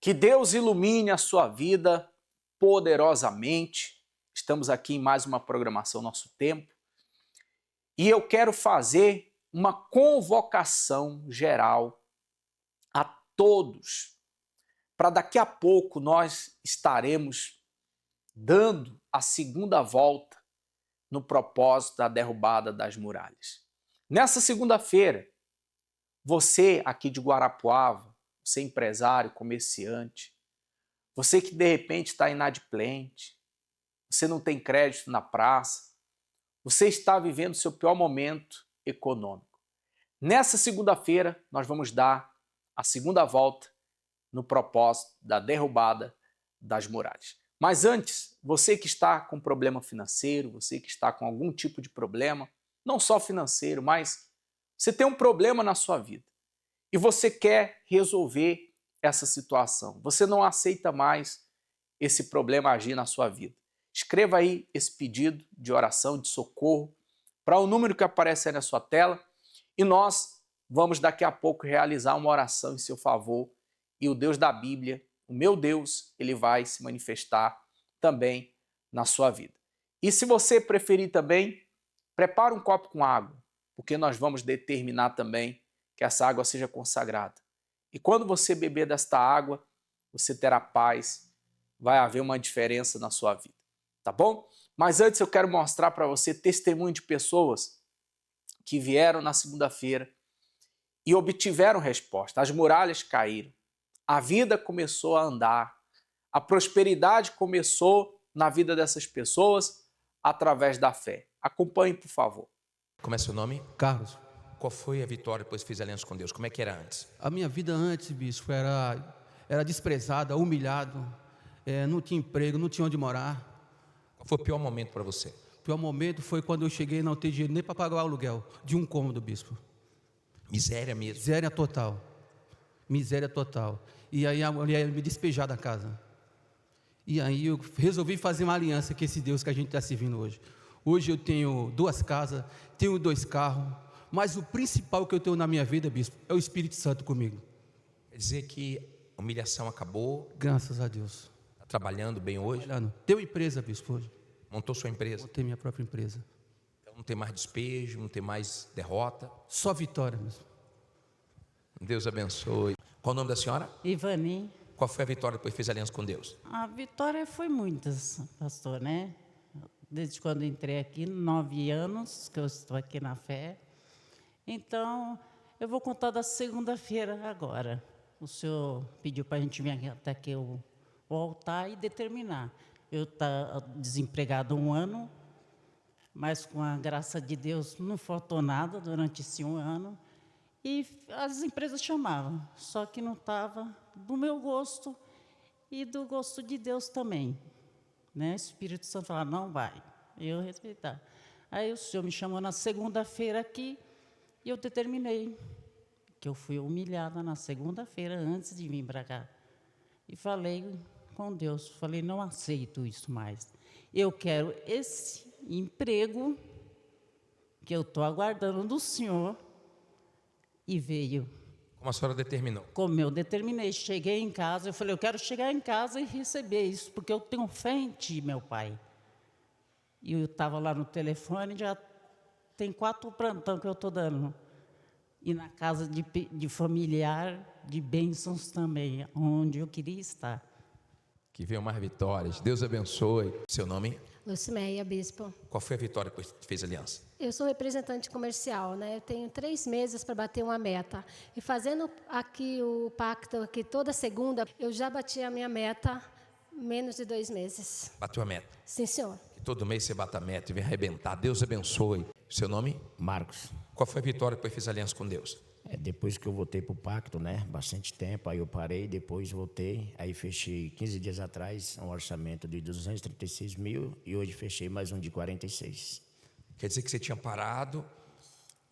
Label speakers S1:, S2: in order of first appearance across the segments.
S1: Que Deus ilumine a sua vida poderosamente. Estamos aqui em mais uma programação Nosso Tempo. E eu quero fazer uma convocação geral a todos, para daqui a pouco nós estaremos dando a segunda volta no propósito da derrubada das muralhas. Nessa segunda-feira, você aqui de Guarapuava, você empresário, comerciante, você que de repente está inadimplente, você não tem crédito na praça, você está vivendo seu pior momento econômico. Nessa segunda-feira, nós vamos dar a segunda volta no propósito da derrubada das muralhas. Mas antes, você que está com problema financeiro, você que está com algum tipo de problema, não só financeiro, mas você tem um problema na sua vida e você quer resolver essa situação. Você não aceita mais esse problema agir na sua vida. Escreva aí esse pedido de oração, de socorro, para o número que aparece aí na sua tela e nós vamos daqui a pouco realizar uma oração em seu favor e o Deus da Bíblia, o meu Deus, ele vai se manifestar também na sua vida. E se você preferir também, prepare um copo com água, porque nós vamos determinar também que essa água seja consagrada. E quando você beber desta água, você terá paz, vai haver uma diferença na sua vida, tá bom? Mas antes eu quero mostrar para você testemunho de pessoas que vieram na segunda-feira e obtiveram resposta. As muralhas caíram, a vida começou a andar, a prosperidade começou na vida dessas pessoas através da fé. Acompanhe, por favor.
S2: Como é seu nome?
S3: Carlos,
S2: Qual foi a vitória depois que fez aliança com Deus? Como é que era antes?
S3: a minha vida antes, bispo, era desprezada, humilhado, não tinha emprego, não tinha onde morar.
S2: Qual foi o pior momento para você?
S3: O pior momento foi quando eu cheguei e não ter dinheiro nem para pagar o aluguel de um cômodo, bispo.
S2: Miséria mesmo.
S3: Miséria total. Miséria total. E aí a mulher me despejar da casa. E aí eu resolvi fazer uma aliança com esse Deus que a gente está servindo hoje. Hoje eu tenho 2 casas, tenho 2 carros, mas o principal que eu tenho na minha vida, bispo, é o Espírito Santo comigo.
S2: Quer dizer que a humilhação acabou,
S3: Graças a Deus.
S2: está trabalhando bem hoje,
S3: Tenho empresa, bispo, hoje.
S2: montou sua empresa.
S3: Vou ter minha própria empresa.
S2: Então não tem mais despejo, não tem mais derrota.
S3: Só vitória, bispo.
S2: Deus abençoe. Qual o nome da senhora?
S4: Ivani,
S2: Qual foi a vitória depois que fez aliança com Deus?
S4: a vitória foi muitas, pastor, né? Desde quando entrei aqui, 9 anos que eu estou aqui na fé. Então, eu vou contar da segunda-feira agora. O senhor pediu para a gente vir até aqui o altar e determinar. Eu estava desempregado 1 ano, mas com a graça de Deus não faltou nada durante esse 1 ano. E as empresas chamavam, só que não estava do meu gosto e do gosto de Deus também. Né? O Espírito Santo falava, não vai, eu respeitar. Aí o Senhor me chamou na segunda-feira aqui e eu determinei que eu fui humilhada na segunda-feira antes de vir para cá. E falei com Deus, falei, não aceito isso mais. Eu quero esse emprego que eu estou aguardando do Senhor. E veio.
S2: Como a senhora determinou?
S4: Como eu determinei, cheguei em casa, eu falei, eu quero chegar em casa e receber isso, porque eu tenho fé em ti, meu pai. E eu estava lá no telefone, já tem 4 plantão que eu estou dando. E na casa de familiar, de bênçãos também, onde eu queria estar.
S2: Que venham mais vitórias. Deus abençoe. Seu nome?
S5: Lucimeia, bispo.
S2: Qual foi a vitória depois que fez aliança?
S5: Eu sou representante comercial, né? Eu tenho 3 meses para bater uma meta. E fazendo aqui o pacto, aqui toda segunda, eu já bati a minha meta menos de 2 meses.
S2: Bateu a meta.
S5: Sim, senhor.
S2: Que todo mês você bata a meta e vem arrebentar. Deus abençoe. Seu nome?
S6: Marcos,
S2: Qual foi a vitória depois que fez aliança com Deus?
S6: depois que eu voltei pro pacto, né, bastante tempo, aí eu parei, depois voltei, aí fechei 15 dias atrás um orçamento de 236 mil e hoje fechei mais um de 46.
S2: Quer dizer que você tinha parado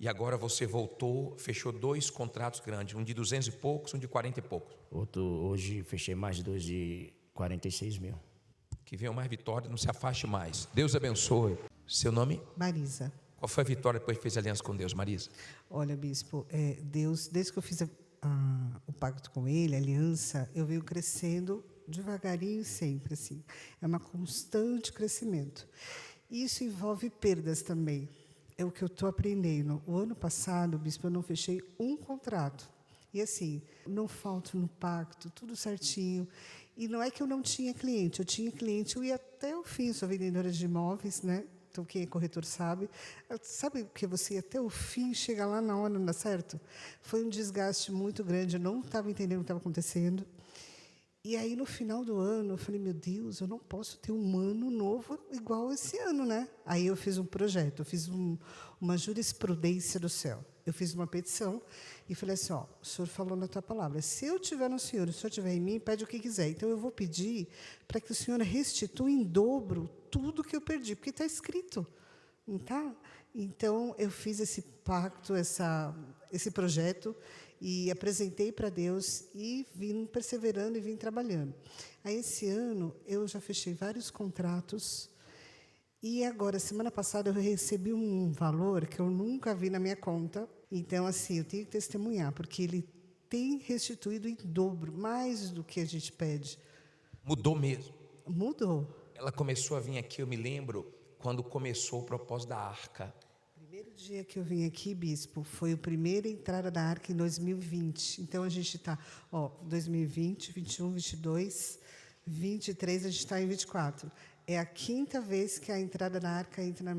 S2: e agora você voltou, fechou 2 contratos grandes, um de 200 e poucos, um de 40 e poucos.
S6: Hoje fechei mais 2 de 46 mil.
S2: Que venham mais vitórias, não se afaste mais. Deus abençoe. Seu nome?
S7: Marisa.
S2: Qual foi a vitória depois que fez aliança com Deus, Marisa?
S7: Olha, bispo, Deus, desde que eu fiz o pacto com ele, a aliança, eu venho crescendo devagarinho sempre, assim. É uma constante crescimento. Isso envolve perdas também. É o que eu estou aprendendo. O ano passado, bispo, eu não fechei um contrato. E assim, não falto no pacto, tudo certinho. E não é que eu não tinha cliente, eu tinha cliente, eu ia até o fim, sou vendedora de imóveis, né? Então, quem é corretor sabe. Sabe que você ia até o fim, chega lá na hora, não dá certo? Foi um desgaste muito grande, eu não estava entendendo o que estava acontecendo. E aí, no final do ano, eu falei, meu Deus, eu não posso ter um ano novo igual esse ano, né? Aí eu fiz um projeto, eu fiz uma jurisprudência do céu. Eu fiz uma petição e falei assim, ó, o senhor falou na tua palavra, se eu estiver no senhor, se o senhor estiver em mim, pede o que quiser. Então, eu vou pedir para que o senhor restitua em dobro tudo que eu perdi, porque está escrito, não está? Então, eu fiz esse pacto, esse projeto, e apresentei para Deus e vim perseverando e vim trabalhando. Aí, esse ano, eu já fechei vários contratos e agora, semana passada, eu recebi um valor que eu nunca vi na minha conta. Então, assim, eu tenho que testemunhar, porque ele tem restituído em dobro, mais do que a gente pede.
S2: Mudou mesmo.
S7: Mudou.
S2: Ela começou a vir aqui, eu me lembro, quando começou o propósito da arca.
S7: O primeiro dia que eu vim aqui, bispo, foi a primeira entrada da arca em 2020. Então, a gente está, 2020, 21, 22, 23, a gente está em 24. É a 5ª vez que a entrada da arca entra na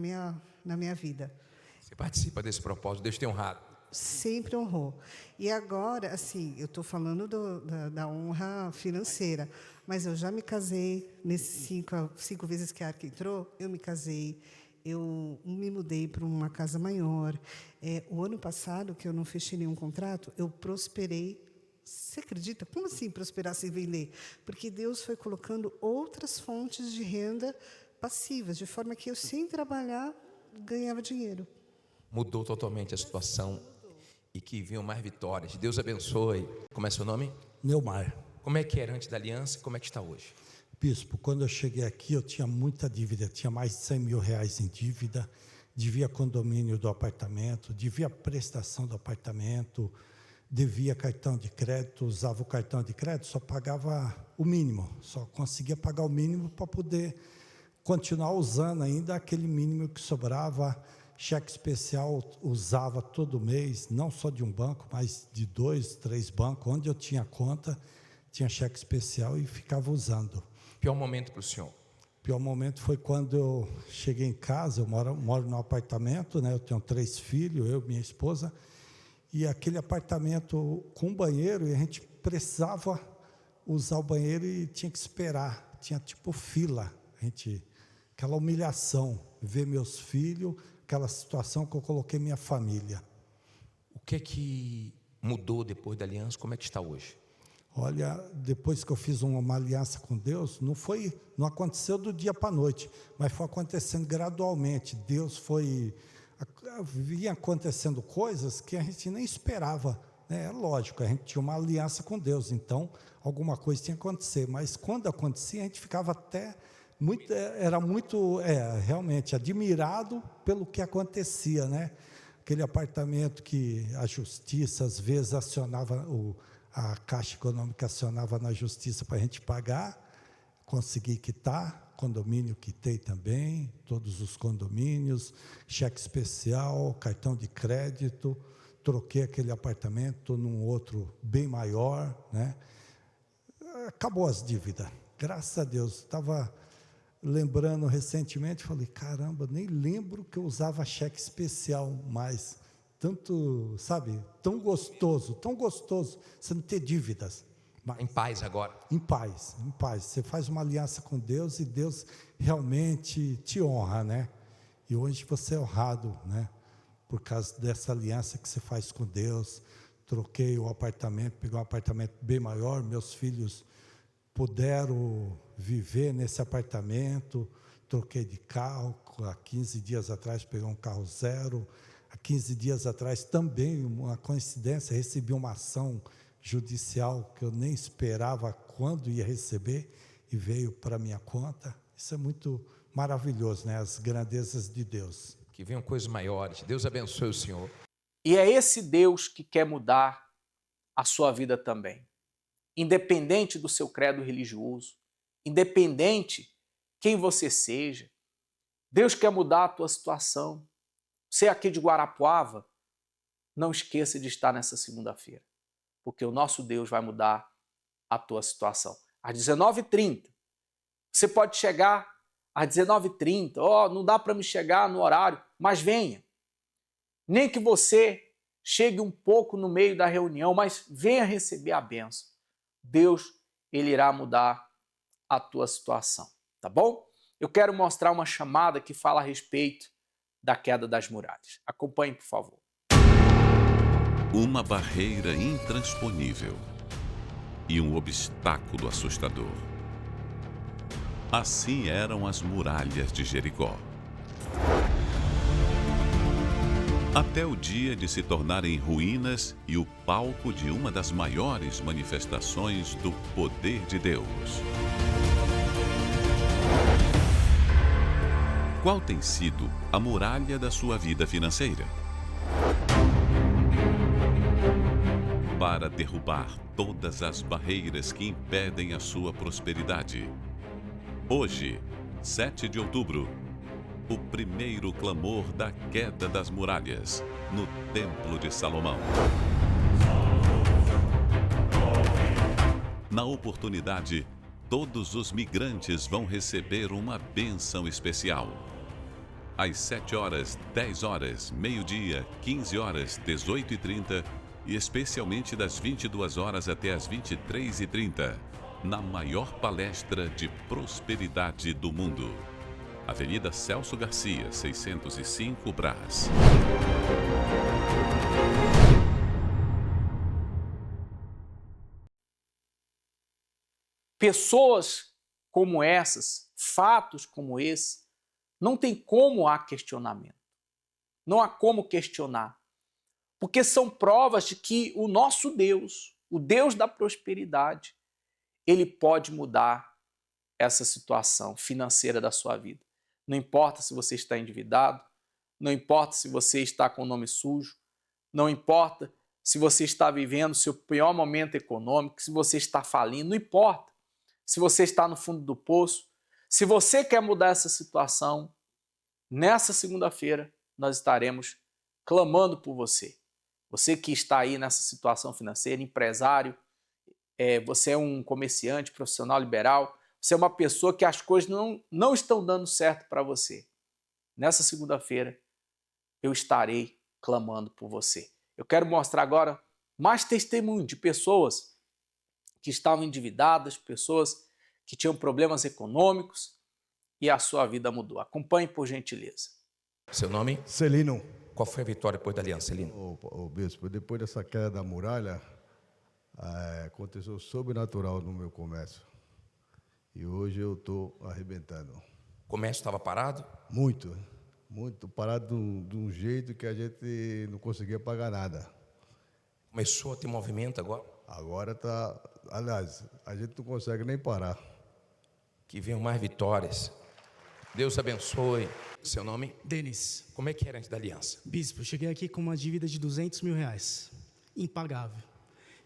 S7: minha vida.
S2: Você participa desse propósito, Deus tem honrado.
S7: Sempre honrou. E agora, assim, eu estou falando da honra financeira, mas eu já me casei, nesses 5 vezes que a arca entrou, eu me casei, eu me mudei para uma casa maior. O ano passado, que eu não fechei nenhum contrato, eu prosperei. Você acredita? Como assim prosperar sem vender? Porque Deus foi colocando outras fontes de renda passivas, de forma que eu, sem trabalhar, ganhava dinheiro.
S2: Mudou totalmente a situação e que vinham mais vitórias. Deus abençoe. Como é seu nome?
S8: Neumar.
S2: Como é que era antes da aliança e como é que está hoje?
S8: Bispo, quando eu cheguei aqui, eu tinha muita dívida, tinha mais de 100 mil reais em dívida, devia condomínio do apartamento, devia prestação do apartamento, devia cartão de crédito, usava o cartão de crédito, só pagava o mínimo, só conseguia pagar o mínimo para poder continuar usando ainda aquele mínimo que sobrava. Cheque especial usava todo mês, não só de um banco, mas de 2, 3 bancos, onde eu tinha conta, tinha cheque especial e ficava usando.
S2: Pior momento para o senhor?
S8: Pior momento foi quando eu cheguei em casa, eu moro num apartamento, né? Eu tenho 3 filhos, eu e minha esposa, e aquele apartamento com banheiro, e a gente precisava usar o banheiro e tinha que esperar, tinha tipo fila, aquela humilhação, ver meus filhos, aquela situação que eu coloquei minha família.
S2: O que é que mudou depois da aliança? Como é que está hoje?
S8: Olha, depois que eu fiz uma aliança com Deus, não aconteceu do dia para a noite, mas foi acontecendo gradualmente. Vinha acontecendo coisas que a gente nem esperava, né? É lógico, a gente tinha uma aliança com Deus, então alguma coisa tinha que acontecer, mas quando acontecia a gente ficava até realmente admirado pelo que acontecia, né? Aquele apartamento que a justiça às vezes acionava, a Caixa Econômica acionava na justiça para a gente pagar, consegui quitar. Condomínio quitei também, todos os condomínios, cheque especial, cartão de crédito, troquei aquele apartamento num outro bem maior, né? Acabou as dívidas, graças a Deus. Estava lembrando recentemente, falei, caramba, nem lembro que eu usava cheque especial mais, tanto, sabe, tão gostoso, você não ter dívidas.
S2: Em paz agora.
S8: Em paz. Você faz uma aliança com Deus e Deus realmente te honra, né? E hoje você é honrado, né? Por causa dessa aliança que você faz com Deus. Troquei o apartamento, peguei um apartamento bem maior, meus filhos puderam viver nesse apartamento. Troquei de carro, há 15 dias atrás peguei um carro zero. Há 15 dias atrás também, uma coincidência, recebi uma ação judicial que eu nem esperava quando ia receber e veio para minha conta. Isso é muito maravilhoso, né? As grandezas de Deus.
S2: Que venham coisas maiores. Deus abençoe o senhor.
S1: E é esse Deus que quer mudar a sua vida também. Independente do seu credo religioso, independente quem você seja, Deus quer mudar a tua situação. Você aqui de Guarapuava, não esqueça de estar nessa segunda-feira, porque o nosso Deus vai mudar a tua situação. Às 19h30, você pode chegar às 19h30, não dá para me chegar no horário, mas venha. Nem que você chegue um pouco no meio da reunião, mas venha receber a bênção. Deus, ele irá mudar a tua situação, tá bom? Eu quero mostrar uma chamada que fala a respeito da queda das muralhas. Acompanhe, por favor.
S9: Uma barreira intransponível e um obstáculo assustador. Assim eram as muralhas de Jericó. Até o dia de se tornarem ruínas e o palco de uma das maiores manifestações do poder de Deus. Qual tem sido a muralha da sua vida financeira? Para derrubar todas as barreiras que impedem a sua prosperidade. Hoje, 7 de outubro, o primeiro clamor da queda das muralhas no Templo de Salomão. Na oportunidade, todos os migrantes vão receber uma bênção especial. Às 7 horas, 10 horas, meio-dia, 15 horas, 18h30 e especialmente das 22 horas até as 23h30, na maior palestra de prosperidade do mundo. Avenida Celso Garcia, 605, Brás.
S1: Pessoas como essas, fatos como esse, não tem como há questionamento. Não há como questionar. Porque são provas de que o nosso Deus, o Deus da prosperidade, ele pode mudar essa situação financeira da sua vida. Não importa se você está endividado, não importa se você está com o nome sujo, não importa se você está vivendo seu pior momento econômico, se você está falindo, não importa se você está no fundo do poço. Se você quer mudar essa situação, nessa segunda-feira nós estaremos clamando por você. Você que está aí nessa situação financeira, empresário, você é um comerciante, profissional liberal, você é uma pessoa que as coisas não estão dando certo para você. Nessa segunda-feira, eu estarei clamando por você. Eu quero mostrar agora mais testemunho de pessoas que estavam endividadas, pessoas que tinham problemas econômicos e a sua vida mudou. Acompanhe, por gentileza.
S2: Seu nome?
S10: Celino.
S2: Qual foi a vitória depois da aliança, Celino?
S10: Ô bispo, depois dessa queda da muralha, aconteceu sobrenatural no meu comércio. E hoje eu estou arrebentando.
S2: O comércio estava parado?
S10: Muito parado de um jeito que a gente não conseguia pagar nada.
S2: Começou a ter movimento agora?
S10: Agora está, aliás, a gente não consegue nem parar.
S2: Que venham mais vitórias. Deus abençoe. Seu nome?
S11: Denis.
S2: Como é que era antes da aliança?
S11: Bispo, eu cheguei aqui com uma dívida de R$200 mil, impagável.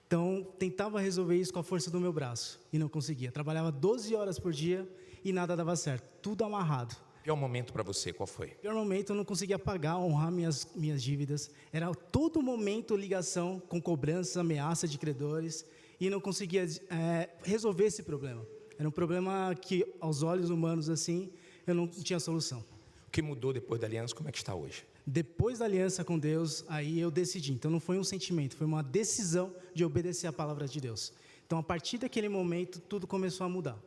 S11: Então, tentava resolver isso com a força do meu braço e não conseguia. Trabalhava 12 horas por dia e nada dava certo, tudo amarrado.
S2: Pior momento para você, qual foi?
S11: Pior momento, eu não conseguia pagar, honrar minhas dívidas. Era todo momento ligação com cobrança, ameaça de credores e não conseguia resolver esse problema. Era um problema que, aos olhos humanos, assim, eu não tinha solução.
S2: O que mudou depois da aliança, como é que está hoje?
S11: Depois da aliança com Deus, aí eu decidi. Então não foi um sentimento, foi uma decisão de obedecer a palavra de Deus. Então a partir daquele momento, tudo começou a mudar.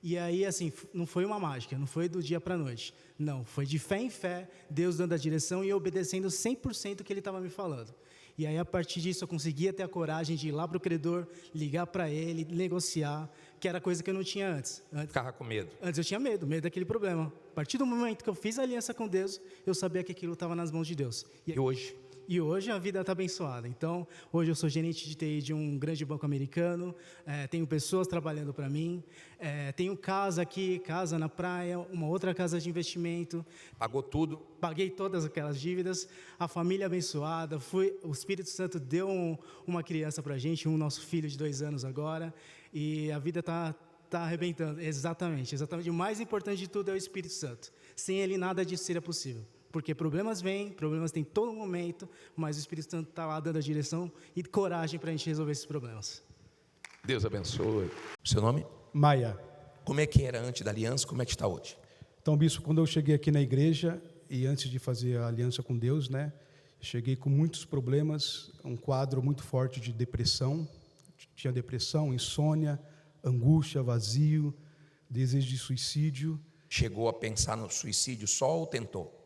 S11: E aí, assim, não foi uma mágica, não foi do dia para a noite. Não, foi de fé em fé, Deus dando a direção e eu obedecendo 100% o que Ele estava me falando. E aí, a partir disso, eu conseguia ter a coragem de ir lá para o credor, ligar para ele, negociar, que era coisa que eu não tinha antes.
S2: Ficava com medo?
S11: Antes eu tinha medo daquele problema. A partir do momento que eu fiz a aliança com Deus, eu sabia que aquilo estava nas mãos de Deus.
S2: E hoje,
S11: E hoje a vida está abençoada. Então, hoje eu sou gerente de TI de um grande banco americano, tenho pessoas trabalhando para mim, tenho casa aqui, casa na praia, uma outra casa de investimento.
S2: Pagou tudo?
S11: Paguei todas aquelas dívidas, a família abençoada, o Espírito Santo deu uma criança para a gente, um nosso filho de 2 anos agora, e a vida está arrebentando. Exatamente. O mais importante de tudo é o Espírito Santo. Sem ele, nada disso seria possível. Porque problemas vêm, problemas tem todo momento, mas o Espírito Santo está lá dando a direção e coragem para a gente resolver esses problemas.
S2: Deus abençoe. O seu nome?
S12: Maia.
S2: Como é que era antes da aliança, como é que está hoje?
S12: Então, bispo, quando eu cheguei aqui na igreja, e antes de fazer a aliança com Deus, né, cheguei com muitos problemas, um quadro muito forte de depressão. Tinha depressão, insônia, angústia, vazio, desejo de suicídio.
S2: Chegou a pensar no suicídio só ou tentou?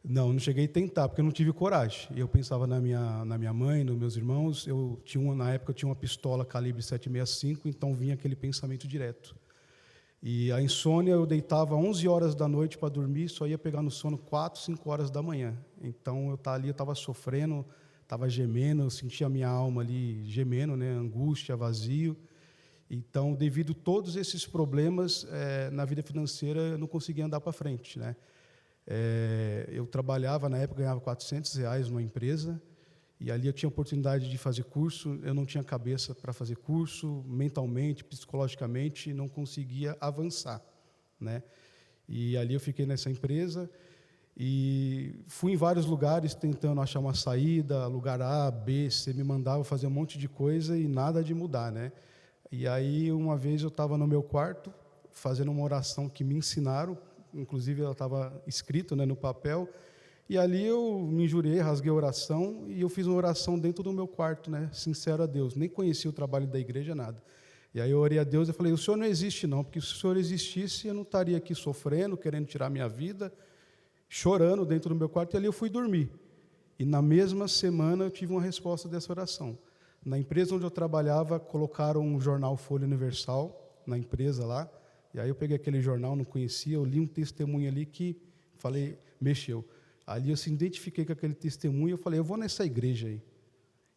S12: Não cheguei a tentar, porque eu não tive coragem. Eu pensava na minha mãe, nos meus irmãos. Na época eu tinha uma pistola calibre 7,65, então vinha aquele pensamento direto. E a insônia, eu deitava 11 horas da noite para dormir, só ia pegar no sono 4, 5 horas da manhã. Então eu estava sofrendo, estava gemendo, eu sentia a minha alma ali gemendo, né, angústia, vazio. Então, devido a todos esses problemas, na vida financeira, eu não conseguia andar para frente, né? Eu trabalhava, na época, ganhava R$400 numa empresa, e ali eu tinha a oportunidade de fazer curso, eu não tinha cabeça para fazer curso, mentalmente, psicologicamente, não conseguia avançar, né? E ali eu fiquei nessa empresa, e fui em vários lugares tentando achar uma saída, lugar A, B, C, me mandava fazer um monte de coisa e nada de mudar, né? E aí, uma vez eu estava no meu quarto, fazendo uma oração que me ensinaram, inclusive ela estava escrita, né, no papel, e ali eu me injuriei, rasguei a oração, e eu fiz uma oração dentro do meu quarto, né, sincero a Deus, nem conhecia o trabalho da igreja, nada. E aí eu orei a Deus e falei, o Senhor não existe não, porque se o Senhor existisse, eu não estaria aqui sofrendo, querendo tirar minha vida, chorando dentro do meu quarto, e ali eu fui dormir. E na mesma semana eu tive uma resposta dessa oração. Na empresa onde eu trabalhava, colocaram um jornal Folha Universal, na empresa lá, e aí eu peguei aquele jornal, não conhecia, eu li um testemunho ali que, falei, mexeu. Ali eu se identifiquei com aquele testemunho, eu falei, eu vou nessa igreja aí.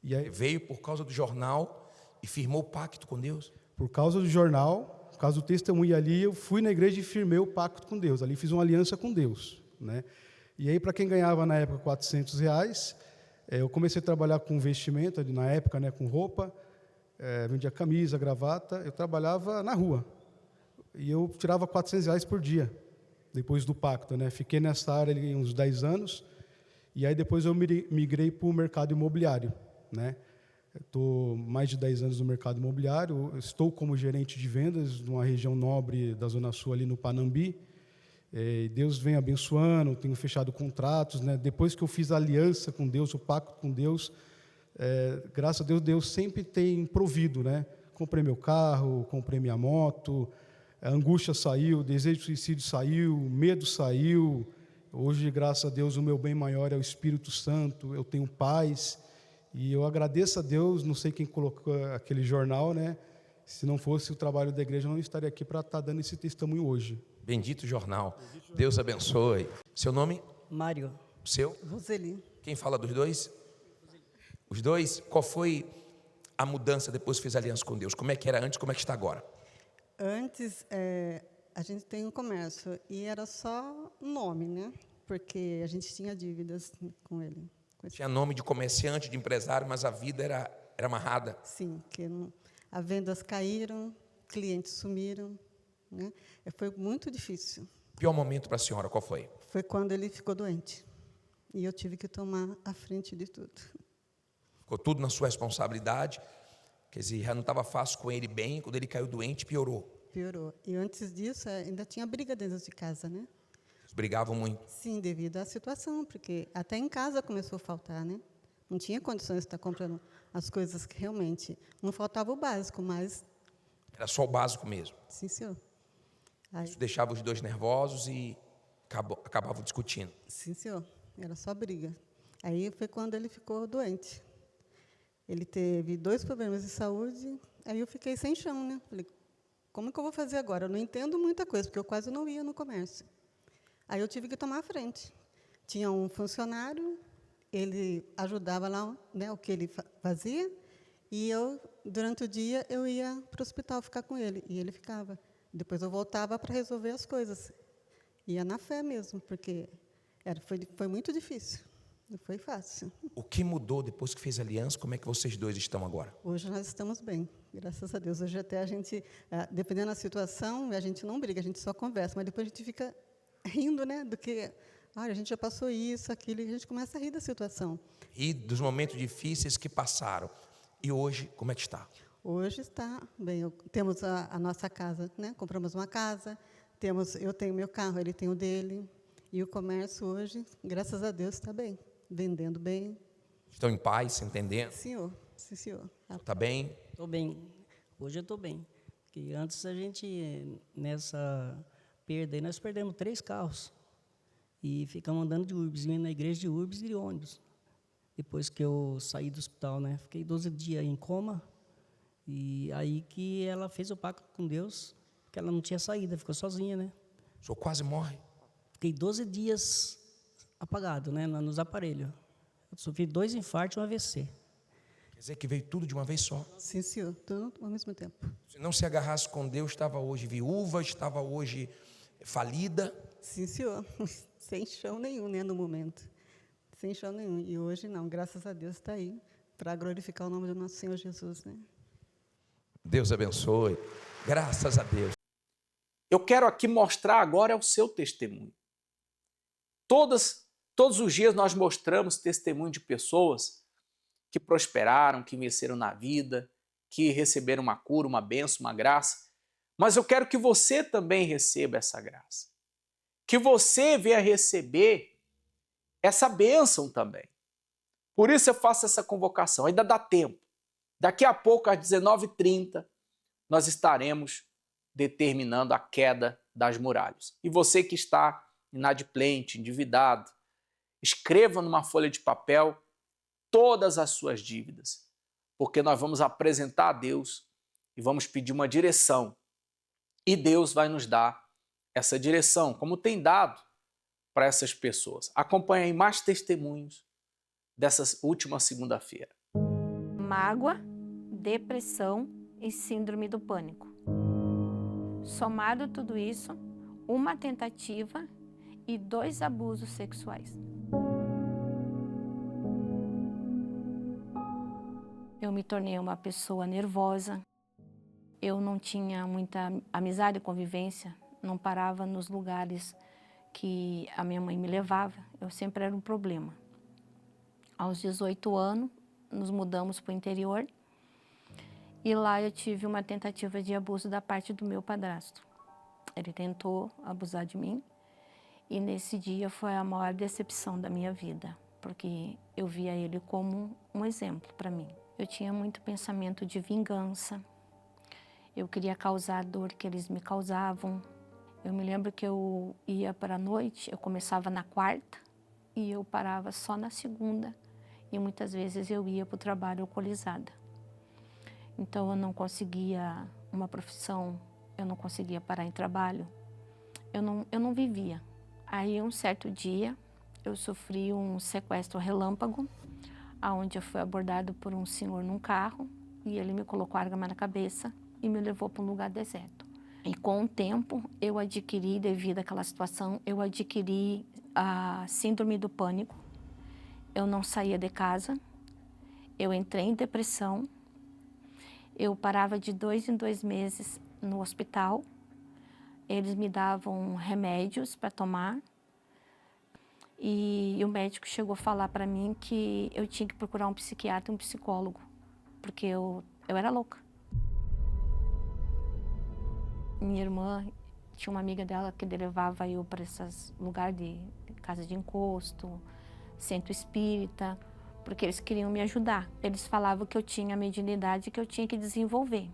S12: E aí
S2: veio por causa do jornal e firmou o pacto com Deus?
S12: Por causa do jornal, por causa do testemunho ali, eu fui na igreja e firmei o pacto com Deus. Ali fiz uma aliança com Deus, né? E aí, para quem ganhava na época R$400, eu comecei a trabalhar com vestimenta, na época, né, com roupa, vendia camisa, gravata, eu trabalhava na rua. E eu tirava R$400 por dia, depois do pacto, né? Fiquei nessa área ali uns 10 anos, e aí depois eu migrei para o mercado imobiliário, né? Estou mais de 10 anos no mercado imobiliário, estou como gerente de vendas numa região nobre da Zona Sul, ali no Panambi. Deus vem abençoando, tenho fechado contratos, né? Depois que eu fiz a aliança com Deus, o pacto com Deus, graças a Deus, Deus sempre tem provido, né? Comprei meu carro, comprei minha moto, a angústia saiu, o desejo de suicídio saiu, o medo saiu. Hoje, graças a Deus, o meu bem maior é o Espírito Santo, eu tenho paz, e eu agradeço a Deus, não sei quem colocou aquele jornal, né? Se não fosse o trabalho da igreja, eu não estaria aqui para estar dando esse testemunho hoje.
S2: Bendito jornal. Deus abençoe. Seu nome?
S13: Mário.
S2: Seu?
S13: Roseli.
S2: Quem fala dos dois? Os dois? Qual foi a mudança depois que fez aliança com Deus? Como é que era antes, como é que está agora?
S13: Antes, a gente tem um comércio e era só nome, né? Porque a gente tinha dívidas com ele.
S2: Tinha nome de comerciante, de empresário, mas a vida era amarrada.
S13: Sim, que as vendas caíram, clientes sumiram, né? Foi muito difícil.
S2: O pior momento para a senhora, qual foi?
S13: Foi quando ele ficou doente. E eu tive que tomar a frente de tudo.
S2: Ficou tudo na sua responsabilidade? Quer dizer, já não estava fácil com ele bem, quando ele caiu doente, piorou.
S13: Piorou. E antes disso, ainda tinha briga dentro de casa, né?
S2: Eles brigavam muito?
S13: Sim, devido à situação, porque até em casa começou a faltar, né? Não tinha condições de estar comprando as coisas que realmente... Não faltava o básico, mas...
S2: Era só o básico mesmo?
S13: Sim, senhor. Aí,
S2: isso deixava os dois nervosos e acabavam discutindo?
S13: Sim, senhor. Era só briga. Aí foi quando ele ficou doente. Ele teve 2 problemas de saúde, aí eu fiquei sem chão, né? Falei, como que eu vou fazer agora? Eu não entendo muita coisa, porque eu quase não ia no comércio. Aí eu tive que tomar a frente. Tinha um funcionário ele ajudava lá, né, o que ele fazia, e eu, durante o dia, eu ia para o hospital ficar com ele, e ele ficava. Depois eu voltava para resolver as coisas. Ia na fé mesmo, porque foi muito difícil, não foi fácil.
S2: O que mudou depois que fez aliança? Como é que vocês dois estão agora?
S13: Hoje nós estamos bem, graças a Deus. Hoje até a gente, dependendo da situação, a gente não briga, a gente só conversa, mas depois a gente fica rindo, né, do que... a gente já passou isso, aquilo, e a gente começa a rir da situação.
S2: E dos momentos difíceis que passaram. E hoje, como é que está?
S13: Hoje está bem. Temos a nossa casa, né? Compramos uma casa, eu tenho meu carro, ele tem o dele. E o comércio hoje, graças a Deus, está bem. Vendendo bem.
S2: Estão em paz, se entendendo?
S13: Senhor, sim, senhor.
S2: Está bem?
S14: Estou bem. Hoje eu estou bem. Porque antes a gente, nessa perda aí, nós perdemos 3 carros. E ficamos andando de Urbs, indo na igreja de Urbs e de ônibus. Depois que eu saí do hospital, né? Fiquei 12 dias em coma. E aí que ela fez o pacto com Deus, que ela não tinha saída, ficou sozinha, né?
S2: O senhor quase morre?
S14: Fiquei 12 dias apagado, né? Nos aparelhos. Eu sofri 2 infartos e um AVC.
S2: Quer dizer que veio tudo de uma vez só?
S13: Sim, senhor. Tudo ao mesmo tempo.
S2: Se não se agarrasse com Deus, estava hoje viúva, estava hoje falida?
S13: Sim, senhor. Sem chão nenhum, né, no momento. Sem chão nenhum. E hoje não, graças a Deus está aí, para glorificar o nome do nosso Senhor Jesus, né?
S2: Deus abençoe. Graças a Deus.
S1: Eu quero aqui mostrar agora o seu testemunho. Todos os dias nós mostramos testemunho de pessoas que prosperaram, que venceram na vida, que receberam uma cura, uma bênção, uma graça. Mas eu quero que você também receba essa graça. Que você venha receber essa bênção também. Por isso eu faço essa convocação. Ainda dá tempo. Daqui a pouco, às 19h30, nós estaremos determinando a queda das muralhas. E você que está inadimplente, endividado, escreva numa folha de papel todas as suas dívidas, porque nós vamos apresentar a Deus e vamos pedir uma direção. E Deus vai nos dar essa direção, como tem dado para essas pessoas. Acompanhe aí mais testemunhos dessa última segunda-feira.
S15: Mágoa, depressão e síndrome do pânico. Somado tudo isso, uma tentativa e 2 abusos sexuais. Eu me tornei uma pessoa nervosa. Eu não tinha muita amizade e convivência, não parava nos lugares que a minha mãe me levava. Eu sempre era um problema. Aos 18 anos, nos mudamos para o interior e lá eu tive uma tentativa de abuso da parte do meu padrasto. Ele tentou abusar de mim e nesse dia foi a maior decepção da minha vida, porque eu via ele como um exemplo para mim. Eu tinha muito pensamento de vingança, eu queria causar a dor que eles me causavam. Eu me lembro que eu ia para a noite, eu começava na quarta e eu parava só na segunda. E muitas vezes eu ia para o trabalho alcoolizada. Então eu não conseguia uma profissão, eu não conseguia parar em trabalho, eu não vivia. Aí um certo dia eu sofri um sequestro relâmpago, onde eu fui abordado por um senhor num carro e ele me colocou a arma na cabeça e me levou para um lugar deserto. E com o tempo eu adquiri, devido àquela situação, eu adquiri a síndrome do pânico. Eu não saía de casa, eu entrei em depressão, eu parava de 2 em 2 meses no hospital, eles me davam remédios para tomar e o médico chegou a falar para mim que eu tinha que procurar um psiquiatra e um psicólogo, porque eu era louca. Minha irmã tinha uma amiga dela que levava eu para esses lugares de casa de encosto, centro espírita, porque eles queriam me ajudar. Eles falavam que eu tinha a mediunidade que eu tinha que desenvolver.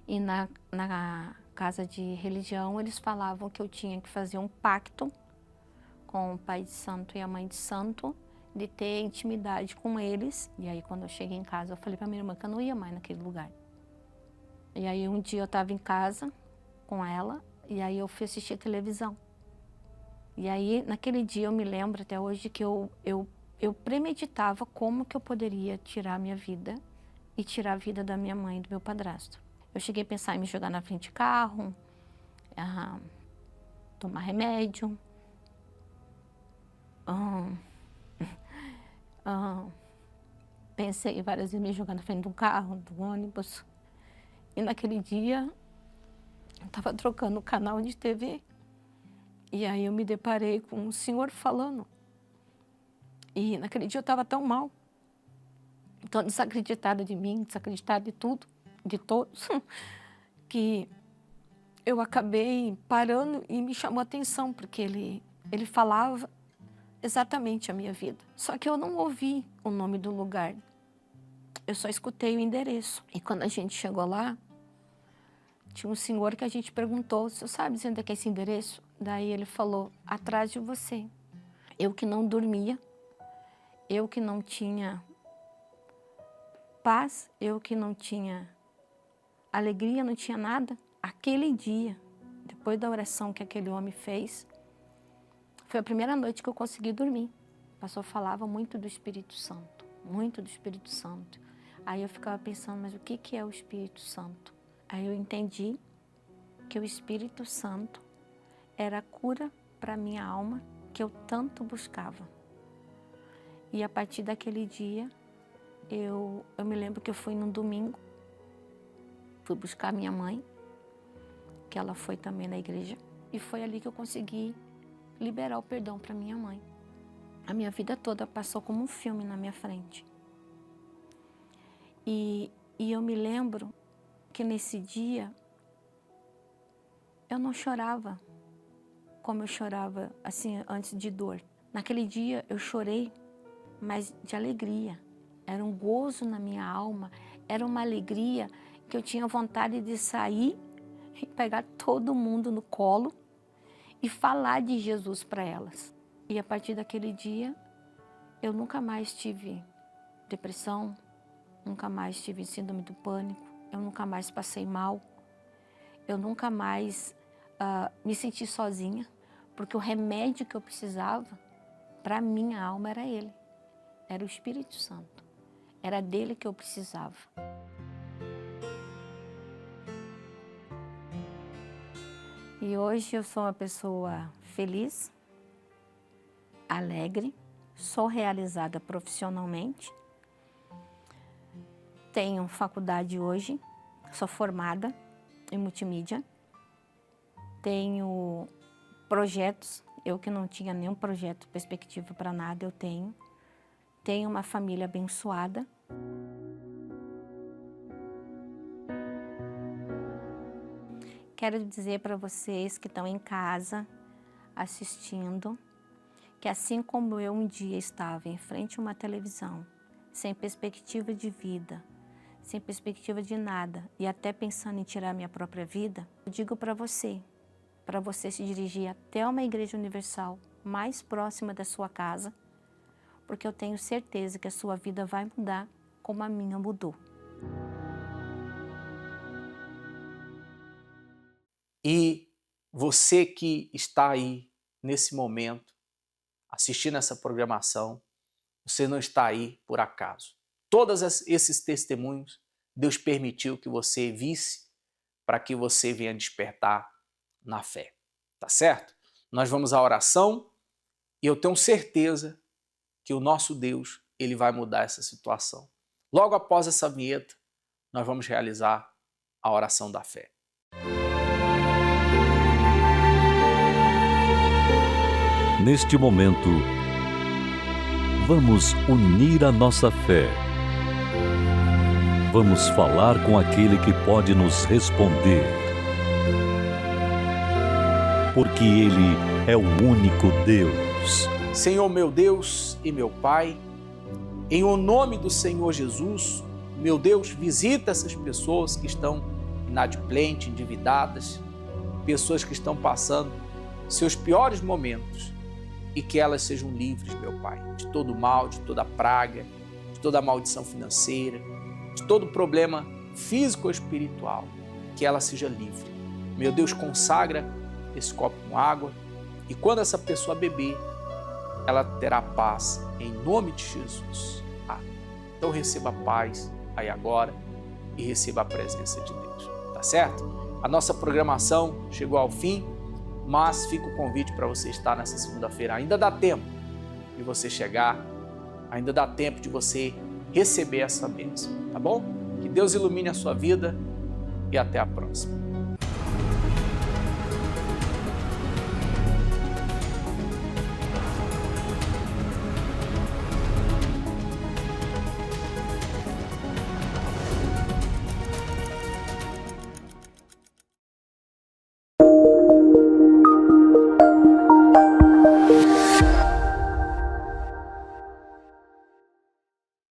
S15: E na casa de religião, eles falavam que eu tinha que fazer um pacto com o pai de santo e a mãe de santo, de ter intimidade com eles. E aí, quando eu cheguei em casa, eu falei para minha irmã que eu não ia mais naquele lugar. E aí, um dia eu estava em casa com ela, e aí eu fui assistir televisão. E aí, naquele dia, eu me lembro até hoje que eu premeditava como que eu poderia tirar a minha vida e tirar a vida da minha mãe e do meu padrasto. Eu cheguei a pensar em me jogar na frente de carro, tomar remédio, pensei várias vezes em me jogar na frente do carro, do ônibus. E naquele dia, eu estava trocando o canal de TV. E aí eu me deparei com um senhor falando. E naquele dia eu estava tão mal, tão desacreditada de mim, desacreditada de tudo, de todos, que eu acabei parando e me chamou a atenção, porque ele falava exatamente a minha vida. Só que eu não ouvi o nome do lugar, eu só escutei o endereço. E quando a gente chegou lá, tinha um senhor que a gente perguntou: "Você sabe onde é que é esse endereço?" Daí ele falou: "Atrás de você." Eu que não dormia, eu que não tinha paz, eu que não tinha alegria, não tinha nada. Aquele dia, depois da oração que aquele homem fez, foi a primeira noite que eu consegui dormir. O pastor falava muito do Espírito Santo, muito do Espírito Santo. Aí eu ficava pensando, mas o que é o Espírito Santo? Aí eu entendi que o Espírito Santo era a cura para a minha alma que eu tanto buscava. E a partir daquele dia, eu me lembro que eu fui num domingo, fui buscar minha mãe, que ela foi também na igreja, e foi ali que eu consegui liberar o perdão para minha mãe. A minha vida toda passou como um filme na minha frente. E eu me lembro que nesse dia eu não chorava como eu chorava assim antes de dor. Naquele dia eu chorei, mas de alegria. Era um gozo na minha alma, era uma alegria que eu tinha vontade de sair e pegar todo mundo no colo e falar de Jesus para elas. E a partir daquele dia, eu nunca mais tive depressão, nunca mais tive síndrome do pânico, eu nunca mais passei mal, eu nunca mais me senti sozinha, porque o remédio que eu precisava para a minha alma era Ele, era o Espírito Santo, era dele que eu precisava. E hoje eu sou uma pessoa feliz, alegre, sou realizada profissionalmente, tenho faculdade hoje, sou formada em multimídia, tenho projetos, eu que não tinha nenhum projeto, perspectiva para nada, eu tenho uma família abençoada. Quero dizer para vocês que estão em casa assistindo, que assim como eu um dia estava em frente a uma televisão, sem perspectiva de vida, sem perspectiva de nada, e até pensando em tirar minha própria vida, eu digo para você se dirigir até uma igreja universal mais próxima da sua casa, porque eu tenho certeza que a sua vida vai mudar como a minha mudou.
S1: E você que está aí nesse momento, assistindo essa programação, você não está aí por acaso. Todos esses testemunhos, Deus permitiu que você visse para que você venha despertar na fé. Tá certo? Nós vamos à oração e eu tenho certeza que o nosso Deus, Ele vai mudar essa situação. Logo após essa vinheta, nós vamos realizar a oração da fé.
S16: Neste momento, vamos unir a nossa fé. Vamos falar com aquele que pode nos responder. Porque Ele é o único Deus.
S1: Senhor meu Deus e meu Pai, em o nome do Senhor Jesus, meu Deus, visita essas pessoas que estão inadimplentes, endividadas, pessoas que estão passando seus piores momentos, e que elas sejam livres, meu Pai, de todo mal, de toda praga, de toda maldição financeira, de todo problema físico ou espiritual, que ela seja livre. Meu Deus, consagra esse copo com água E quando essa pessoa beber, ela terá paz em nome de Jesus. Então receba a paz aí agora e receba a presença de Deus, tá certo? A nossa programação chegou ao fim, mas fica o convite para você estar nessa segunda-feira. Ainda dá tempo de você chegar, ainda dá tempo de você receber essa bênção, tá bom? Que Deus ilumine a sua vida e até a próxima.